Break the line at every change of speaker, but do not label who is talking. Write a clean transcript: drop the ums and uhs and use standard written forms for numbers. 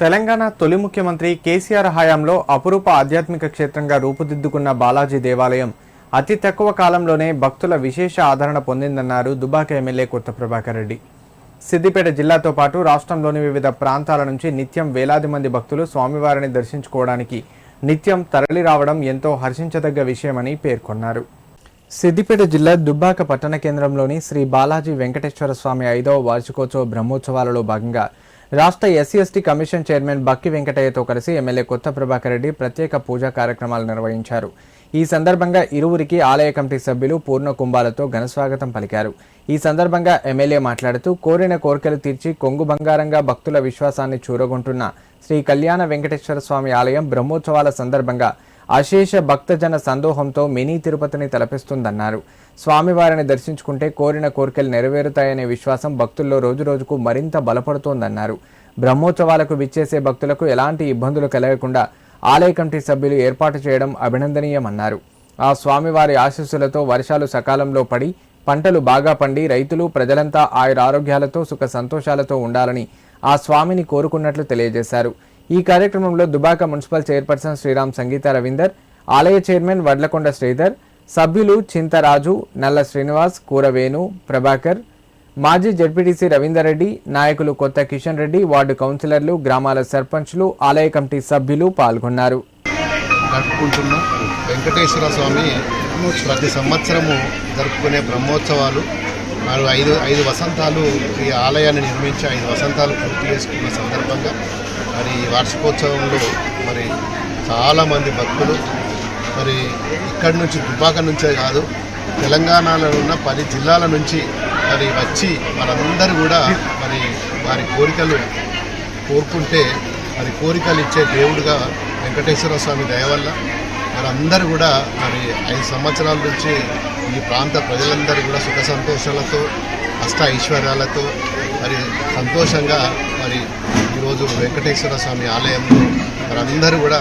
తెలంగాణ తొలి ముఖ్యమంత్రి కేసీఆర్ హయాంలో అపురూప ఆధ్యాత్మిక క్షేత్రంగా రూపుదిద్దుకున్న బాలాజీ దేవాలయం అతి తక్కువ కాలంలోనే భక్తుల విశేష ఆదరణ పొందిందన్నారు దుబ్బాక ఎమ్మెల్యే కొత్త ప్రభాకర్ రెడ్డి. సిద్దిపేట జిల్లాతో పాటు రాష్ట్రంలోని వివిధ ప్రాంతాల నుంచి నిత్యం వేలాది మంది భక్తులు స్వామివారిని దర్శించుకోవడానికి నిత్యం తరలి రావడం ఎంతో హర్షించదగ్గ విషయమని పేర్కొన్నారు. సిద్దిపేట జిల్లా దుబ్బాక పట్టణ కేంద్రంలోని శ్రీ బాలాజీ వెంకటేశ్వర స్వామి 5వ వార్షికోత్సవ బ్రహ్మోత్సవాలలో భాగంగా రాష్ట్ర ఎస్సీ/ఎస్టీ కమిషన్ చైర్మన్ బక్కి వెంకటయ్యతో కలిసి ఎమ్మెల్యే కొత్త ప్రభాకర్ రెడ్డి ప్రత్యేక పూజా కార్యక్రమాలు నిర్వహించారు. ఈ సందర్భంగా ఇరువురికి ఆలయ కమిటీ సభ్యులు పూర్ణ కుంభాలతో ఘనస్వాగతం పలికారు. ఈ సందర్భంగా ఎమ్మెల్యే మాట్లాడుతూ కోరిన కోరికలు తీర్చి కొంగు బంగారంగా భక్తుల విశ్వాసాన్ని చూరగొంటున్న శ్రీ కళ్యాణ వెంకటేశ్వర స్వామి ఆలయం బ్రహ్మోత్సవాల సందర్భంగా అశేష భక్తజన సందోహంతో మినీ తిరుపతిని తలపిస్తుందన్నారు. స్వామివారిని దర్శించుకుంటే కోరిన కోరికలు నెరవేరుతాయనే విశ్వాసం భక్తుల్లో రోజురోజుకు మరింత బలపడుతోందన్నారు. బ్రహ్మోత్సవాలకు విచ్చేసే భక్తులకు ఎలాంటి ఇబ్బందులు కలగకుండా ఆలయ కమిటీ సభ్యులు ఏర్పాటు చేయడం అభినందనీయమన్నారు. ఆ స్వామివారి ఆశీస్సులతో వర్షాలు సకాలంలో పడి పంటలు బాగా పండి రైతులు ప్రజలంతా ఆయురారోగ్యాలతో సుఖ సంతోషాలతో ఉండాలని ఆ స్వామిని కోరుకున్నట్లు తెలియజేశారు. ఈ కార్యక్రమంలో దుబాక మున్సిపల్ చైర్పర్సన్ శ్రీరామ్ సంగీత రవీందర్, ఆలయ చైర్మన్ వడ్లకొండ శ్రీధర్, సభ్యులు చింతరాజు, నల్ల శ్రీనివాస్, కూరవేణు, ప్రభాకర్, మాజీ జడ్పీటీసీ రవీందర్ రెడ్డి, నాయకులు కొత్త కిషన్ రెడ్డి, వార్డు కౌన్సిలర్లు, గ్రామాల సర్పంచ్లు, ఆలయ కమిటీ సభ్యులు పాల్గొన్నారు.
జరుపుకుంటున్న వెంకటేశ్వర స్వామి ప్రతి సంవత్సరము జరుపుకునే బ్రహ్మోత్సవాలు మరి ఐదు వసంతాలు ఈ ఆలయాన్ని నిర్మించి 5 వసంతాలు పూర్తి చేసుకున్న సందర్భంగా మరి ఈ వార్షికోత్సవంలో మరి చాలామంది భక్తులు మరి ఇక్కడి నుంచి దుబ్బాక నుంచే కాదు తెలంగాణలో ఉన్న 10 జిల్లాల నుంచి మరి వచ్చి మనందరూ కూడా మరి వారి కోరికలు కోరుకుంటే మరి కోరికలు ఇచ్చే దేవుడుగా వెంకటేశ్వర స్వామి దయ వల్ల మరందరూ కూడా మరి 5 సంవత్సరాల నుంచి ఈ ప్రాంత ప్రజలందరూ కూడా సుఖ సంతోషాలతో అష్ట ఐశ్వర్యాలతో మరి సంతోషంగా మరి ఈరోజు వెంకటేశ్వర స్వామి ఆలయంలో మరందరూ కూడా